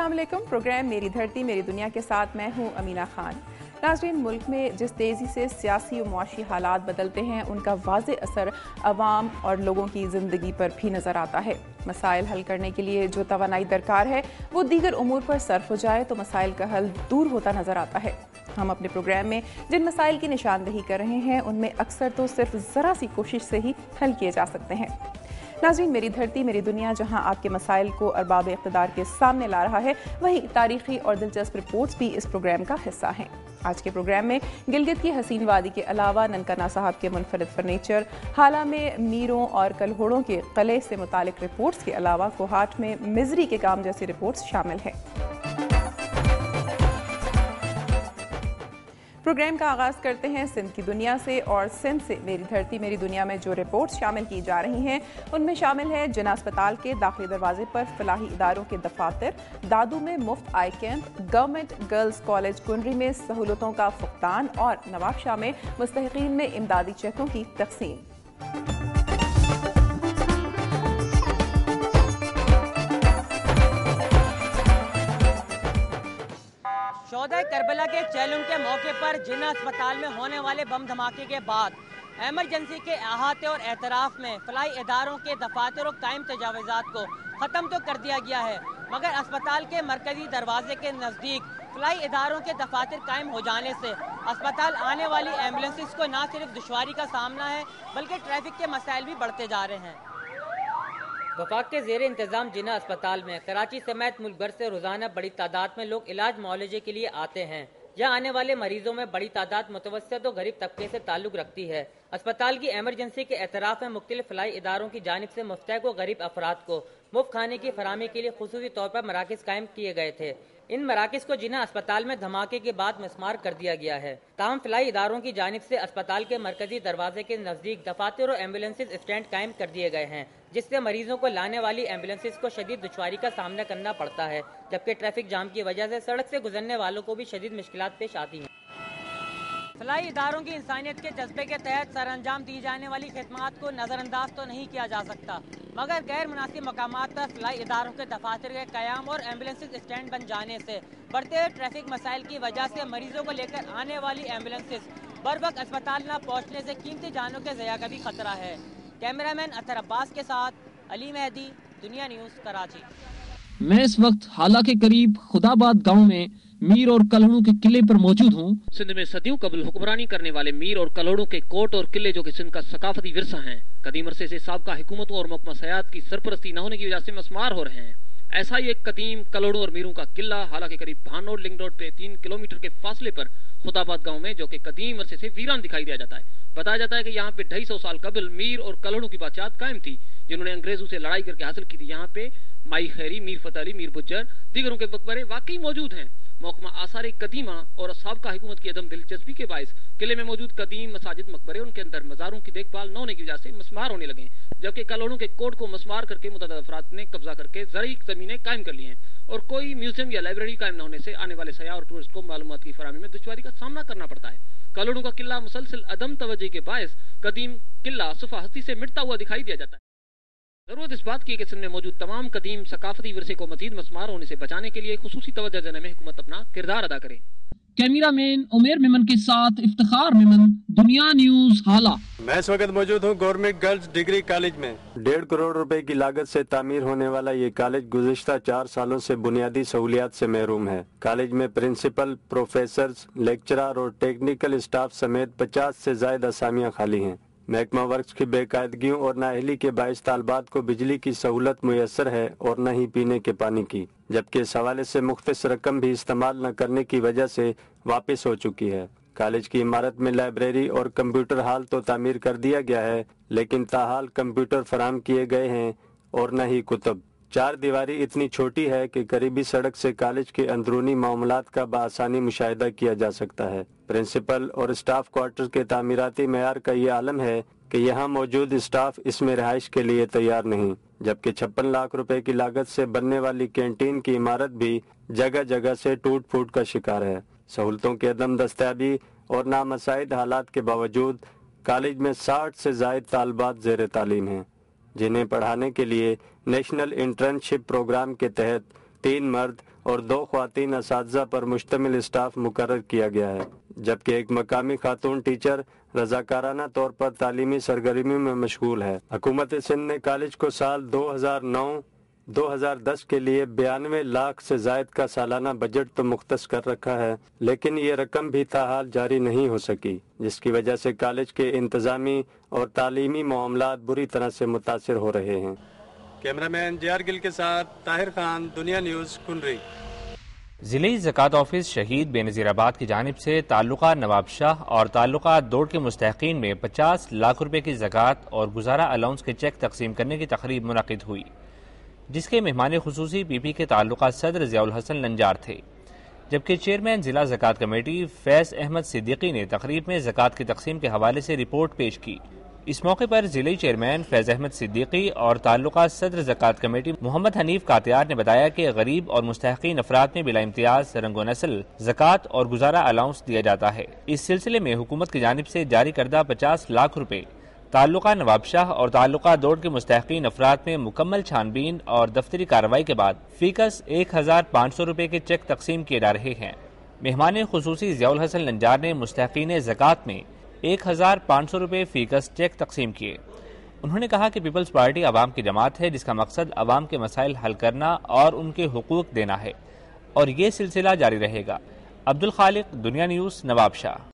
अस्सलाम वालेकुम। प्रोग्राम मेरी धरती मेरी दुनिया के साथ मैं हूँ अमीना खान। नाज़रीन, मुल्क में जिस तेज़ी से सियासी और मुआशी हालात बदलते हैं उनका वाज़े असर अवाम और लोगों की ज़िंदगी पर भी नज़र आता है। मसाइल हल करने के लिए जो तवानाई दरकार है वो दीगर उमूर पर सर्फ हो जाए तो मसाइल का हल दूर होता नज़र आता है। हम अपने प्रोग्राम में जिन मसाइल की निशानदही कर रहे हैं उनमें अक्सर तो सिर्फ ज़रा सी कोशिश से ही हल किए जा सकते हैं। नाज़रीन, मेरी धरती मेरी दुनिया जहां आपके मसाइल को अरबाब इक़्तिदार के सामने ला रहा है, वहीं तारीखी और दिलचस्प रिपोर्ट्स भी इस प्रोग्राम का हिस्सा हैं। आज के प्रोग्राम में गिलगित की हसीन वादी के अलावा ननकाना साहब के मुनफरद फर्नीचर, हाला में मीरों और कलहोड़ों के किले से मुतालिक रिपोर्ट्स के अलावा कोहाट में मिजरी के काम जैसी रिपोर्ट्स शामिल हैं। प्रोग्राम का आगाज़ करते हैं सिंध की दुनिया से, और सिंध से मेरी धरती मेरी दुनिया में जो रिपोर्ट्स शामिल की जा रही हैं उनमें शामिल है जिना अस्पताल के दाखिली दरवाजे पर फलाही इदारों के दफातर, दादू में मुफ्त आई कैंप, गवर्नमेंट गर्ल्स कॉलेज कुनरी में सहूलतों का फुकदान और नवाबशाह में मुस्तहिकीन में इमदादी चेकों की तकसीम। 14 करबला के चैलुम के मौके पर जिन्ना अस्पताल में होने वाले बम धमाके के बाद एमरजेंसी के अहाते और एतराफ़ में फलाई इदारों के दफातर और कायम तजावज़ात को ख़त्म तो कर दिया गया है, मगर अस्पताल के मरकज़ी दरवाजे के नज़दीक फलाई इदारों के दफातर कायम हो जाने से अस्पताल आने वाली एम्बुलेंसेस को न सिर्फ दुश्वारी का सामना है बल्कि ट्रैफिक के मसाइल भी बढ़ते जा रहे हैं। वफाक के ज़ेर इंतज़ाम जिन्ना अस्पताल में कराची समेत मुल्क भर से रोज़ाना बड़ी तादाद में लोग इलाज मुआलजे के लिए आते हैं। यहाँ आने वाले मरीजों में बड़ी तादाद मुतवस्सित और गरीब तबके से ताल्लुक़ रखती है। अस्पताल की एमरजेंसी के एतराफ़ में मुख्तलिफ फलाई इदारों की जानिब से मुफ्तहक व गरीब अफराद को मुफ्त खाने की फराहमी के लिए खुसूसी तौर पर मराकज़ कायम किए गए थे। इन मराकज़ को जिन्ना अस्पताल में धमाके के बाद मिस्मार कर दिया गया है। ताहम फलाई इदारों की जानिब से अस्पताल के मरकजी दरवाजे के नज़दीक दफातर और एम्बुलेंसेज स्टैंड कायम कर दिए गए हैं, जिससे मरीजों को लाने वाली एम्बुलेंसेज को शदीद दुश्वारी का सामना करना पड़ता है, जबकि ट्रैफिक जाम की वजह से सड़क से गुजरने वालों को भी शदीद मुश्किलात पेश आती हैं। फलाई इदारों की इंसानियत के जज्बे के तहत सर अंजाम दी जाने वाली खिदमात को नज़रअंदाज तो नहीं किया जा सकता, मगर गैर मुनासिब मकामात पर फलाई इदारों के दफातर के क़याम और एम्बुलेंसेज स्टैंड बन जाने से बढ़ते हुए ट्रैफिक मसाइल की वजह से मरीजों को लेकर आने वाली एम्बुलेंसेज बर वक्त अस्पताल न पहुँचने से कीमती जानों के ज़या का भी खतरा है। कैमरामैन अतर अब्बास के साथ अली मेहदी, दुनिया न्यूज़, कराची। मैं इस वक्त हाला के करीब खुदाबाद गांव में मीर और कलहड़ों के किले पर मौजूद हूँ। सिंध में सदियों कबल हुक्मरानी करने वाले मीर और कलहड़ों के कोट और किले जो कि सिंध का सकाफती विरसा हैं, कदीम अरसे से साबका हुकूमतों और महकमा सयाहत की सरपरस्ती न होने की वजह से मस्मार हो रहे हैं। ऐसा ही एक कदीम कलहड़ों और मीरों का किला हालांकि करीब भान रोड लिंक रोड पे 3 किलोमीटर के फासले पर खुदाबाद गाँव में, जो कि कदीम अरसे से वीरान दिखाई दिया जाता है। बताया जाता है कि यहाँ पे 250 साल कबल मीर और कलहड़ों की बादशाहत कायम थी, जिन्होंने अंग्रेजों से लड़ाई करके हासिल की थी। यहाँ पे माई खैरी, मीर फतेह अली, मीर बुज्जर, दीगरों के मकबरे वाकई मौजूद हैं। महकमा आसार कदीमा और साबका हुकूमत की अदम दिलचस्पी के बायस किले में मौजूद कदीम मसाजिद मकबरे उनके अंदर मज़ारों की देखभाल न होने की वजह से मस्मार होने लगे, जबकि कलहड़ों के कोट को मस्मार करके मुतअद्दिद अफराद ने कब्जा करके ज़रई ज़मीनें कायम कर ली हैं, और कोई म्यूजियम या लाइब्रेरी कायम न होने से आने वाले सयाह और टूरिस्ट को मालूमात की फराहमी में दुश्वारी का सामना करना पड़ता है। कलहड़ों का किला मुसलसिल अदम तवज्जुही के बायस कदीम किला सुफा हस्ती से मिटता हुआ दिखाई दिया जाता है। जरूरत इस बात की कि सिंध में मौजूद तमाम कदीम सकाफती विरसे को मजीद मस्मार होने से बचाने के लिए खुसूसी तवज्जो देने में हुकूमत अपना किरदार अदा करे। कैमरामैन उमेर मेमन के साथ इफ्तिखार मेमन, दुनिया न्यूज़, हाला। मैं इस वक्त मौजूद हूँ गवर्नमेंट गर्ल्स डिग्री कॉलेज में। 1.5 करोड़ रुपए की लागत से तामीर होने वाला ये कॉलेज गुज़िश्ता 4 सालों से बुनियादी सहूलियात से महरूम है। कॉलेज में प्रिंसिपल, प्रोफेसर, लेक्चरर और टेक्निकल स्टाफ समेत 50 से ज़ायद असामियाँ खाली हैं। महकमा वर्क्स की बेकायदगियों और नाअहली के बाइस तालबात को बिजली की सहूलत मुयसर है और न ही पीने के पानी की, जबकि इस हवाले से मुख्तस रकम भी इस्तेमाल न करने की वजह से वापस हो चुकी है। कॉलेज की इमारत में लाइब्रेरी और कंप्यूटर हॉल तो तामीर कर दिया गया है, लेकिन ताहाल कंप्यूटर फराम किए गए हैं और न ही कुतब। 4 दीवारी इतनी छोटी है कि करीबी सड़क से कॉलेज के अंदरूनी मामलात का बआसानी मुशाहिदा किया जा सकता है। प्रिंसिपल और स्टाफ क्वार्टर के तामीराती मेयार का ये आलम है कि यहाँ मौजूद स्टाफ इसमें रिहाइश के लिए तैयार नहीं, जबकि 56 लाख रुपए की लागत से बनने वाली कैंटीन की इमारत भी जगह जगह से टूट फूट का शिकार है। सहूलतों की अदम दस्तयाबी और नामसाइद हालात के बावजूद कॉलेज में 60 से ज़ायद तालबात ज़ेर तालीम हैं, जिन्हें पढ़ाने के लिए नेशनल इंटर्नशिप प्रोग्राम के तहत 3 मर्द اور 2 خواتین اساتذہ پر مشتمل اسٹاف مقرر کیا گیا ہے، جبکہ ایک مقامی خاتون ٹیچر رضاکارانہ طور پر تعلیمی سرگرمیوں میں مشغول ہے۔ حکومت سندھ نے کالج کو سال 2009-2010 کے لیے 92 لاکھ سے زائد کا سالانہ بجٹ تو مختص کر رکھا ہے، لیکن یہ رقم بھی تاحال جاری نہیں ہو سکی، جس کی وجہ سے کالج کے انتظامی اور تعلیمی معاملات بری طرح سے متاثر ہو رہے ہیں۔ کیمرہ مین جے آر گل کے ساتھ طاہر خان، دنیا نیوز، کنری۔ ضلعی زکوٰۃ آفس شہید بے نظیر آباد کی جانب سے تعلقہ نواب شاہ اور تعلقہ دوڑ کے مستحقین میں 50 لاکھ روپے کی زکوٰۃ اور گزارہ الاؤنس کے چیک تقسیم کرنے کی تقریب منعقد ہوئی، جس کے مہمان خصوصی پی پی کے تعلقہ صدر ضیاء الحسن لنجار تھے، جبکہ چیئرمین ضلع زکوٰۃ کمیٹی فیض احمد صدیقی نے تقریب میں زکوٰۃ کی تقسیم کے حوالے سے رپورٹ پیش کی۔ اس موقع پر ضلعی چیئرمین فیض احمد صدیقی اور تعلقہ صدر زکوٰۃ کمیٹی محمد حنیف کاتیار نے بتایا کہ غریب اور مستحقین افراد میں بلا امتیاز رنگ و نسل زکوٰۃ اور گزارہ الاؤنس دیا جاتا ہے۔ اس سلسلے میں حکومت کی جانب سے جاری کردہ 50 لاکھ روپے تعلقہ نواب شاہ اور تعلقہ دوڑ کے مستحقین افراد میں مکمل چھان بین اور دفتری کارروائی کے بعد فی کس 1500 روپے کے چیک تقسیم کیے جا رہے ہیں۔ مہمان خصوصی ضیاء الحسن لنجار نے مستحقین زکوٰۃ میں 1500 روپے فی کس چیک تقسیم کیے۔ انہوں نے کہا کہ پیپلز پارٹی عوام کی جماعت ہے، جس کا مقصد عوام کے مسائل حل کرنا اور ان کے حقوق دینا ہے، اور یہ سلسلہ جاری رہے گا۔ عبدالخالق، دنیا نیوز، نواب شاہ۔